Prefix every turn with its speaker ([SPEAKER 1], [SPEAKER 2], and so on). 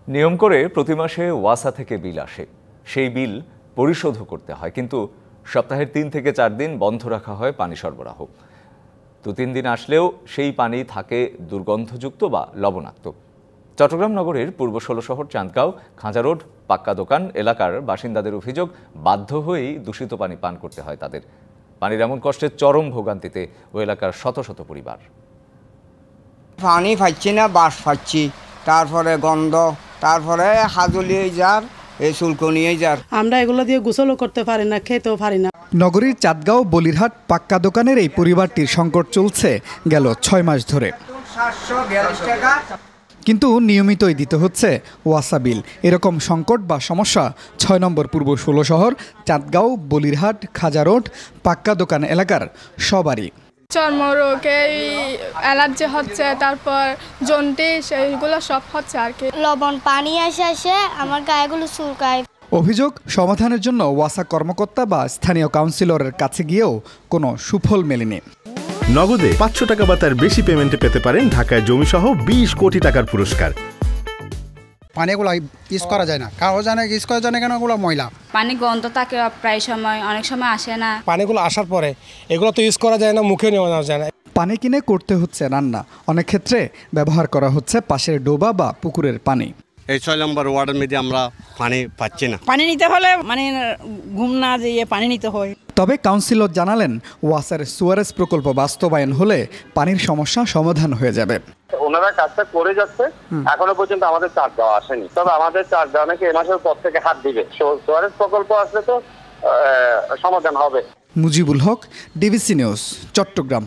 [SPEAKER 1] নিয়ম করে প্রতি মাসে ওয়াসা থেকে বিল আসে, সেই বিল পরিশোধও করতে হয়, কিন্তু সপ্তাহের 3 থেকে 4 দিন বন্ধ রাখা হয় পানি সরবরাহ। 2-3 দিন আসলেও সেই পানি থাকে দুর্গন্ধযুক্ত বা লবণাক্ত। চট্টগ্রাম নগরের পূর্ব 16 শহর চাঁদগাঁও, খাঁজা রোড, পাক্কা দোকান এলাকার বাসিন্দাদের অভিযোগ, বাধ্য হয়েই দূষিত পানি পান করতে হয় তাদের। পানির এমন কষ্টের চরম ভোগান্তিতে ওই এলাকার শত শত পরিবার।
[SPEAKER 2] পানি পাচ্ছি না, বাস পাচ্ছি, তারপরে গন্ধ, তারপরে হাজুলিয়ে যার, এই চুলকনিয়ে যার।
[SPEAKER 3] আমরা এগুলো দিয়ে গোসলও করতে পারি না, খেতেও পারি না।
[SPEAKER 4] নগরীর চাঁদগাঁও বলিরহাট পাক্কা দোকানের এই পরিবারটির সংকট চলছে গেল 6 মাস ধরে।
[SPEAKER 2] 742 টাকা
[SPEAKER 4] কিন্তু নিয়মিতই দিতে হচ্ছে ওয়াসা বিল। এরকম সংকট বা সমস্যা 6 নম্বর পূর্ব 16 শহর চাঁদগাঁও, বলিরহাট, খাজা রোড, পাক্কা দোকান এলাকার সবারই।
[SPEAKER 5] চর্মরোগে অ্যালার্জি হচ্ছে, তারপর জন্ডিস, এইগুলো সব হচ্ছে আর কি।
[SPEAKER 6] লবণ পানি আসে আমার গায়েগুলো চুলকায়।
[SPEAKER 4] অভিযোগ সমাধানের জন্য ওয়াসা কর্মকর্তা বা স্থানীয় কাউন্সিলরের কাছে গিয়েও কোনো সুফল মেলেনি।
[SPEAKER 7] নগদে 500 টাকা বা তার বেশি পেমেন্টে পেতে পারেন ঢাকায় জমিসহ 20 কোটি টাকার পুরস্কার।
[SPEAKER 8] পানিগুলো ইউজ করা যায় না, কারো জানে ইউজ করা যায় না কেন, ওগুলো ময়লা
[SPEAKER 9] পানি গন্ধ থাকে, প্রায় সময় অনেক সময় আসে না।
[SPEAKER 10] পানিগুলো আসার পরে এগুলো তো ইউজ করা যায় না, মুখে নেওয়া যায় না।
[SPEAKER 4] পানি কিনে করতে হচ্ছে রান্না, অনেক ক্ষেত্রে ব্যবহার করা হচ্ছে পাশের ডোবা বা পুকুরের পানি।
[SPEAKER 11] এই 6 নম্বর ওয়ার্ডের মধ্যে আমরা পানি পাচ্ছি না।
[SPEAKER 3] পানি নিতে হলে ঘুম না যেয়ে পানি নিতে হয়।
[SPEAKER 4] তবে কাউন্সিলর জানালেন, ওয়াসার সুয়ারেজ প্রকল্প বাস্তবায়ন হলে পানির সমস্যা সমাধান হয়ে যাবে।
[SPEAKER 12] ওনারা কাজটা করে যাচ্ছে, এখনো পর্যন্ত আমাদের চার্জ দেওয়া আসেনি। তবে আমাদের চার্জ দেওয়া নাকি এই মাসের পর থেকে হাত দিবে। সুয়ারেজ প্রকল্প আসলে তো সমাধান হবে।
[SPEAKER 4] Mujibul Haque, DBC news, Chittagong.